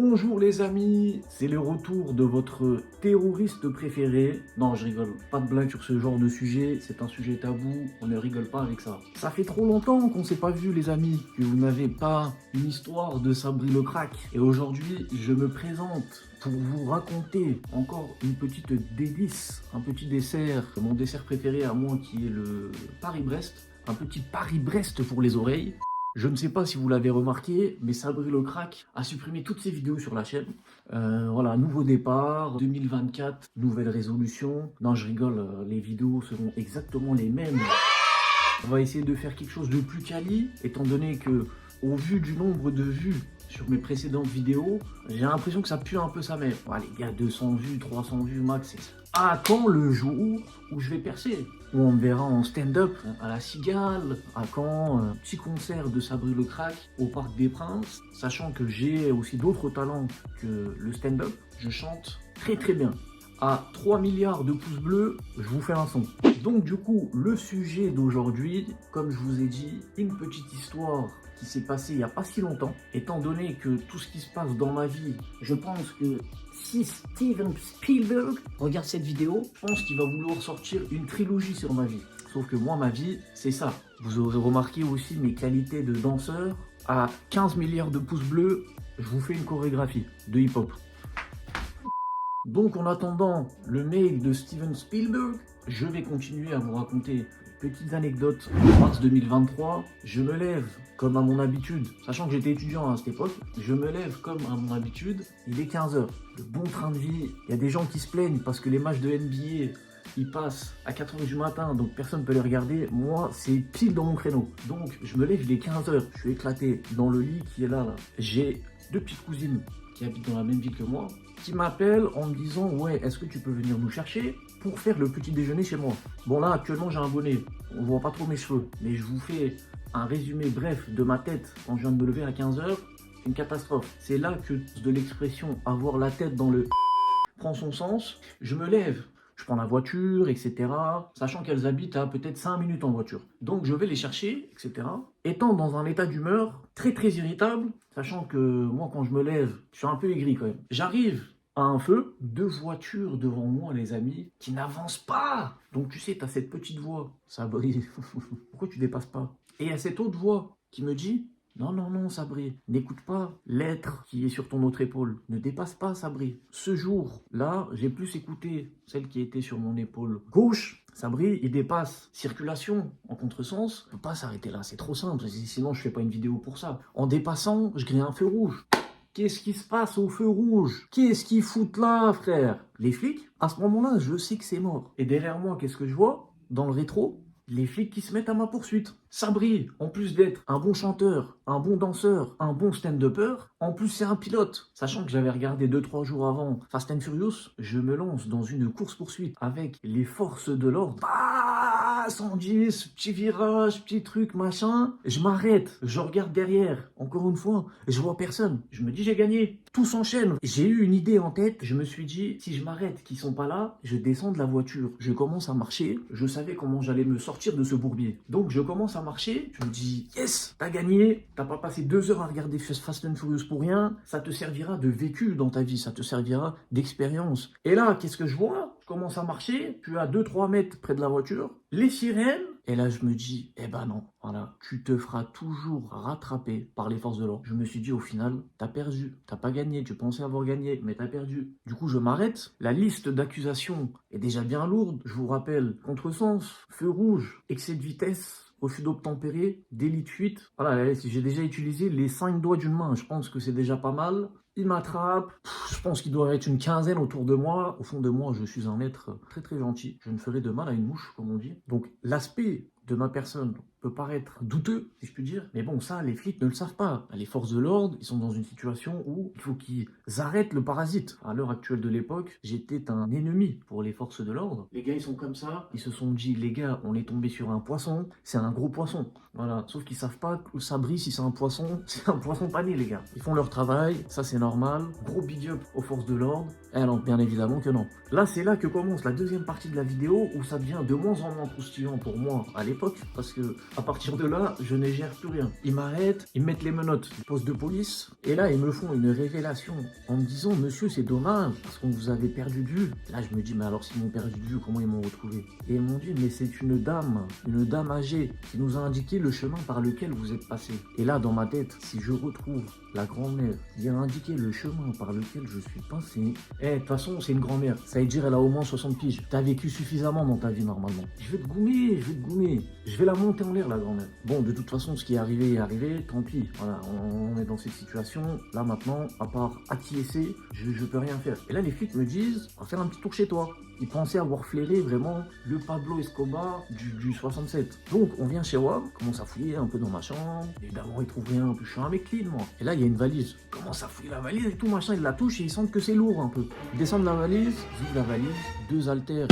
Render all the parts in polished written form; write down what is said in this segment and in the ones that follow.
Bonjour les amis, c'est le retour de votre terroriste préféré. Non, je rigole, pas de blague sur ce genre de sujet, c'est un sujet tabou, on ne rigole pas avec ça. Ça fait trop longtemps qu'on s'est pas vu les amis, que vous n'avez pas une histoire de Sabri le crack. Et aujourd'hui, je me présente pour vous raconter encore une petite délice, un petit dessert, mon dessert préféré à moi qui est le Paris-Brest. Un petit Paris-Brest pour les oreilles. Je ne sais pas si vous l'avez remarqué, mais Sabri le crack a supprimé toutes ses vidéos sur la chaîne. Voilà, nouveau départ, 2024, nouvelle résolution. Non, je rigole, les vidéos seront exactement les mêmes. On va essayer de faire quelque chose de plus quali, étant donné que, au vu du nombre de vues sur mes précédentes vidéos, j'ai l'impression que ça pue un peu sa mère. Ouais, les gars, 200 vues, 300 vues max, c'est... À quand le jour où je vais percer? Où on me verra en stand-up à la Cigale, à quand petit concert de Sabri le crack au Parc des Princes, sachant que j'ai aussi d'autres talents que le stand-up. Je chante très très bien. À 3 milliards de pouces bleus, je vous fais un son. Donc du coup, le sujet d'aujourd'hui, comme je vous ai dit, une petite histoire qui s'est passée il n'y a pas si longtemps. Étant donné que tout ce qui se passe dans ma vie, je pense que si Steven Spielberg regarde cette vidéo, je pense qu'il va vouloir sortir une trilogie sur ma vie. Sauf que moi, ma vie, c'est ça. Vous aurez remarqué aussi mes qualités de danseur. À 15 milliards de pouces bleus, je vous fais une chorégraphie de hip-hop. Donc en attendant le mail de Steven Spielberg, je vais continuer à vous raconter petites anecdotes. En mars 2023, je me lève comme à mon habitude, sachant que j'étais étudiant à cette époque, je me lève comme à mon habitude, il est 15 h. Le bon train de vie, il y a des gens qui se plaignent parce que les matchs de NBA, ils passent à 4 h du matin, donc personne ne peut les regarder. Moi, c'est pile dans mon créneau. Donc je me lève, il est 15 h, je suis éclaté dans le lit qui est là. J'ai deux petites cousines qui habitent dans la même ville que moi, qui m'appellent en me disant « Ouais, est-ce que tu peux venir nous chercher pour faire le petit déjeuner chez moi ?» Bon là, actuellement, j'ai un bonnet. On voit pas trop mes cheveux. Mais je vous fais un résumé bref de ma tête quand je viens de me lever à 15 h. Une catastrophe. C'est là que de l'expression « avoir la tête dans le » prend son sens. Je me lève. Je prends la voiture, etc. Sachant qu'elles habitent à peut-être 5 minutes en voiture. Donc je vais les chercher, etc. Étant dans un état d'humeur très très irritable, sachant que moi quand je me lève, je suis un peu aigri quand même. J'arrive à un feu, deux voitures devant moi les amis, qui n'avancent pas. Donc tu sais, tu as cette petite voix, Sabri, pourquoi tu dépasses pas? Et il y a cette autre voix qui me dit... Non, non, non, Sabri, n'écoute pas l'être qui est sur ton autre épaule. Ne dépasse pas, Sabri. Ce jour-là, j'ai plus écouté celle qui était sur mon épaule gauche. Sabri, il dépasse. Circulation en contresens. On ne peut pas s'arrêter là, c'est trop simple. Sinon, je fais pas une vidéo pour ça. En dépassant, je grille un feu rouge. Qu'est-ce qui se passe au feu rouge? Qu'est-ce qu'ils foutent là, frère? Les flics? À ce moment-là, je sais que c'est mort. Et derrière moi, qu'est-ce que je vois? Dans le rétro, les flics qui se mettent à ma poursuite. Sabri, en plus d'être un bon chanteur, un bon danseur, un bon stand-upper, en plus c'est un pilote. Sachant que j'avais regardé 2-3 jours avant Fast and Furious, je me lance dans une course-poursuite avec les forces de l'ordre. Bah, 110, petit virage, petit truc, machin. Je m'arrête, je regarde derrière, encore une fois, je vois personne. Je me dis j'ai gagné. Tout s'enchaîne. J'ai eu une idée en tête, je me suis dit, si je m'arrête, qu'ils sont pas là, je descends de la voiture. Je commence à marcher, je savais comment j'allais me sortir de ce bourbier. Donc je commence à marcher, je me dis, yes, t'as gagné, t'as pas passé 2 heures à regarder Fast and Furious pour rien, ça te servira de vécu dans ta vie, ça te servira d'expérience. Et là, qu'est-ce que je vois? Je commence à marcher, je suis à 2-3 mètres près de la voiture, les sirènes, et là je me dis, eh ben non, voilà, tu te feras toujours rattraper par les forces de l'ordre. Je me suis dit au final, t'as perdu, t'as pas gagné, tu pensais avoir gagné, mais t'as perdu. Du coup je m'arrête, la liste d'accusations est déjà bien lourde, je vous rappelle, contresens, feu rouge, excès de vitesse, refus d'obtempérer, délit de fuite. Voilà, j'ai déjà utilisé les 5 doigts d'une main, je pense que c'est déjà pas mal. Il m'attrape, je pense qu'il doit être une quinzaine autour de moi. Au fond de moi, je suis un être très très gentil. Je ne ferai de mal à une mouche, comme on dit. Donc l'aspect de ma personne peut paraître douteux, si je puis dire. Mais bon, ça, les flics ne le savent pas. Les forces de l'ordre, ils sont dans une situation où il faut qu'ils arrêtent le parasite. À l'heure actuelle de l'époque, j'étais un ennemi pour les forces de l'ordre. Les gars, ils sont comme ça. Ils se sont dit, les gars, on est tombé sur un poisson. C'est un gros poisson. Voilà. Sauf qu'ils savent pas que Sabri, si c'est un poisson, c'est un poisson pané, les gars. Ils font leur travail. Ça, c'est normal. Gros big up aux forces de l'ordre. Eh non, bien évidemment que non. Là, c'est là que commence la deuxième partie de la vidéo où ça devient de moins en moins croustillant pour moi à l'époque. Parce que À partir de là, je ne gère plus rien. Ils m'arrêtent, ils me mettent les menottes du poste de police. Et là, ils me font une révélation en me disant, monsieur, c'est dommage, parce qu'on vous avait perdu de vue. Là, je me dis, mais alors s'ils m'ont perdu de vue, comment ils m'ont retrouvé? Et ils m'ont dit, mais c'est une dame âgée, qui nous a indiqué le chemin par lequel vous êtes passé. Et là, dans ma tête, si je retrouve la grand-mère qui a indiqué le chemin par lequel je suis passé, de toute façon, c'est une grand-mère. Ça veut dire, elle a au moins 60 piges. T'as vécu suffisamment dans ta vie, normalement. Je vais te goumer. Je vais la monter en l'air, la grand-mère. Bon, de toute façon, ce qui est arrivé, tant pis. Voilà, on est dans cette situation. Là, maintenant, à part acquiescer, je peux rien faire. Et là, les flics me disent, on va faire un petit tour chez toi. Ils pensaient avoir flairé vraiment le Pablo Escobar du 67. Donc, on vient chez WAM, commence à fouiller un peu dans ma chambre. Évidemment, ils trouvent rien, je suis un mec clean, moi. Et là, il y a une valise. Ils commencent à fouiller la valise et tout, machin. Ils la touchent et ils sentent que c'est lourd un peu. Ils descendent la valise, ils ouvrent la valise, 2 haltères.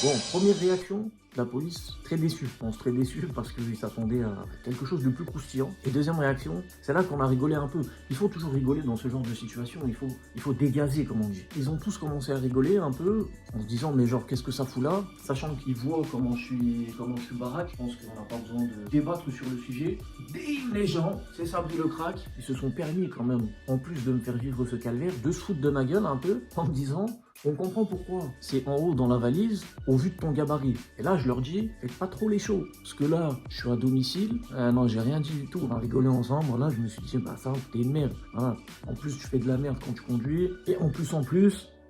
Bon, première réaction, la police, très déçue. Je pense très déçue parce qu'ils s'attendaient à quelque chose de plus croustillant. Et deuxième réaction, c'est là qu'on a rigolé un peu. Il faut toujours rigoler dans ce genre de situation, il faut dégazer, comme on dit. Ils ont tous commencé à rigoler un peu, en se disant, mais genre, qu'est-ce que ça fout là? Sachant qu'ils voient comment je suis baraque, je pense qu'on n'a pas besoin de débattre sur le sujet. Bim, les gens, c'est Sabri le crack. Ils se sont permis quand même, en plus de me faire vivre ce calvaire, de se foutre de ma gueule un peu, en me disant, on comprend pourquoi. C'est en haut dans la valise, au vu de ton gabarit. Et là, je leur dis, faites pas trop les shows. Parce que là, je suis à domicile. Non, j'ai rien dit du tout. On a rigolé ensemble. Là, je me suis dit, bah ça, t'es une merde. Voilà. En plus, tu fais de la merde quand tu conduis. Et en plus,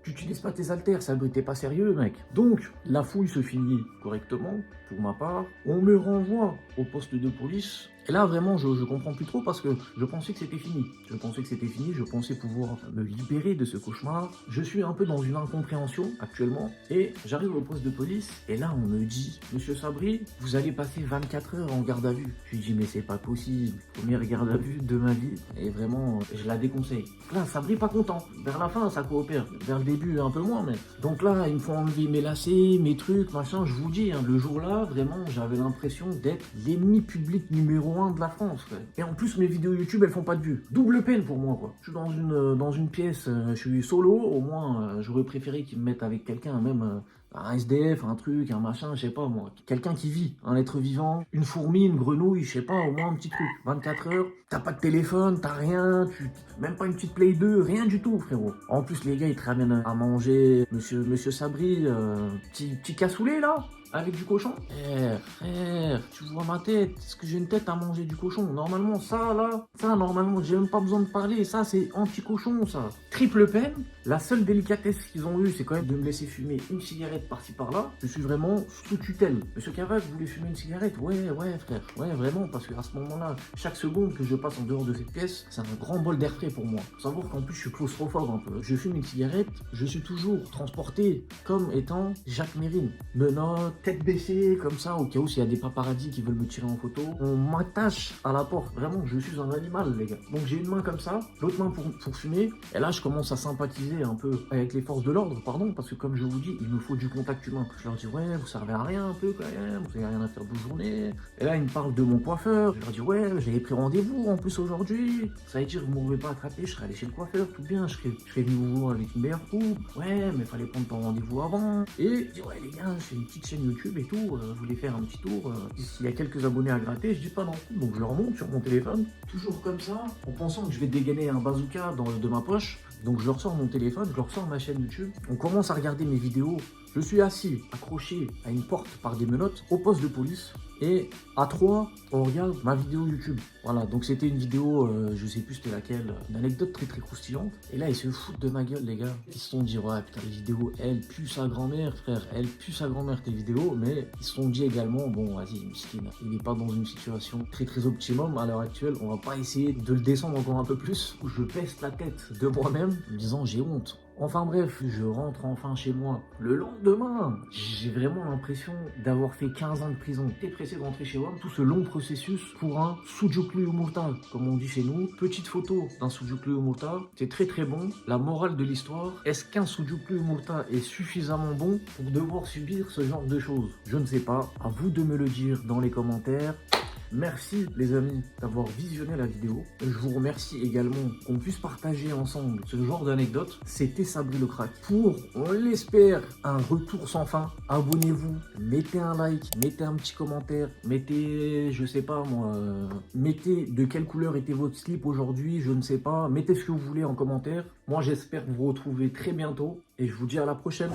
tu n'utilises pas tes haltères. Ça t'es pas sérieux, mec. Donc, la fouille se finit correctement, pour ma part. On me renvoie au poste de police. Et là, vraiment, je comprends plus trop parce que je pensais que c'était fini. Je pensais pouvoir me libérer de ce cauchemar. Je suis un peu dans une incompréhension actuellement. Et j'arrive au poste de police. Et là, on me dit, monsieur Sabri, vous allez passer 24 heures en garde à vue. Je lui dis, mais c'est pas possible. Première garde à vue de ma vie. Et vraiment, je la déconseille. Là, Sabri pas content. Vers la fin, ça coopère. Vers le début, un peu moins, mais. Donc là, ils me font enlever mes lacets, mes trucs, machin. Je vous dis, hein, le jour-là, vraiment, j'avais l'impression d'être l'ennemi public numéro 1 de la France, frère. Et en plus, mes vidéos YouTube, elles font pas de vues. Double peine pour moi, quoi. Je suis dans une pièce, je suis solo, au moins, j'aurais préféré qu'ils me mettent avec quelqu'un, même un SDF, un truc, un machin, je sais pas, moi. Quelqu'un qui vit, un être vivant, une fourmi, une grenouille, je sais pas, au moins un petit truc. 24 heures, t'as pas de téléphone, t'as rien, même pas une petite Play 2, rien du tout, frérot. En plus, les gars, ils te ramènent à manger, monsieur Sabri, petit cassoulet, là, avec du cochon. Frère, tu vois ma tête. Est-ce que j'ai une tête à manger du cochon? Normalement, normalement, j'ai même pas besoin de parler. Ça, c'est anti-cochon, ça. Triple peine. La seule délicatesse qu'ils ont eue, c'est quand même de me laisser fumer une cigarette par-ci par-là. Je suis vraiment sous tutelle. Monsieur Cavac, vous voulez fumer une cigarette? Ouais, frère. Ouais, vraiment, parce qu'à ce moment-là, chaque seconde que je passe en dehors de cette pièce, c'est un grand bol d'air frais pour moi. Faut savoir qu'en plus, je suis claustrophobe un peu. Je fume une cigarette, je suis toujours transporté comme étant Jacques Mérine. Menottes, tête baissée, comme ça, au cas où s'il y a des paparazzis qui veulent me tirer en photo. On m'attache à la porte. Vraiment, je suis un animal, les gars. Donc j'ai une main comme ça, l'autre main pour fumer. Et là, je commence à sympathiser un peu avec les forces de l'ordre, pardon, parce que comme je vous dis, il me faut du contact humain. Je leur dis, ouais, vous servez à rien un peu quand même, vous n'avez rien à faire de vos journées. Et là, ils me parlent de mon coiffeur. Je leur dis, ouais, j'avais pris rendez-vous en plus aujourd'hui. Ça veut dire, vous ne m'aurez pas attrapé, je serais allé chez le coiffeur, tout bien, je serais venu vous voir avec une meilleure coupe. Ouais, mais fallait prendre ton rendez-vous avant. Et je dis, ouais, les gars, j'ai une petite chaîne YouTube et tout, je voulais faire un petit tour. S'il y a quelques abonnés à gratter, je dis pas non. Donc je leur montre sur mon téléphone, toujours comme ça, en pensant que je vais dégainer un bazooka de ma poche. Donc je leur sors mon téléphone, je leur sors ma chaîne YouTube. On commence à regarder mes vidéos. Je suis assis, accroché à une porte par des menottes, au poste de police. Et à 3, on regarde ma vidéo YouTube. Voilà, donc c'était une vidéo, je sais plus c'était laquelle, une anecdote très très croustillante. Et là, ils se foutent de ma gueule, les gars. Ils se sont dit, ouais, putain, les vidéos, elles puent sa grand-mère, frère. Elles puent sa grand-mère, tes vidéos. Mais ils se sont dit également, bon, vas-y, miskin, il n'est pas dans une situation très très optimum à l'heure actuelle. On va pas essayer de le descendre encore un peu plus. Je pèse la tête de moi-même, en me disant, j'ai honte. Enfin bref, je rentre enfin chez moi. Le lendemain, j'ai vraiment l'impression d'avoir fait 15 ans de prison. J'étais pressé de rentrer chez moi. Tout ce long processus pour un sucuklu yumurta, comme on dit chez nous. Petite photo d'un sucuklu yumurta. C'est très très bon. La morale de l'histoire, est-ce qu'un sucuklu yumurta est suffisamment bon pour devoir subir ce genre de choses? Je ne sais pas. À vous de me le dire dans les commentaires. Merci les amis d'avoir visionné la vidéo. Je vous remercie également qu'on puisse partager ensemble ce genre d'anecdotes. C'était Sabri le Crack pour, on l'espère, un retour sans fin. Abonnez-vous, mettez un like, mettez un petit commentaire, mettez, je sais pas moi, mettez de quelle couleur était votre slip aujourd'hui, je ne sais pas. Mettez ce que vous voulez en commentaire. Moi j'espère vous retrouver très bientôt et je vous dis à la prochaine.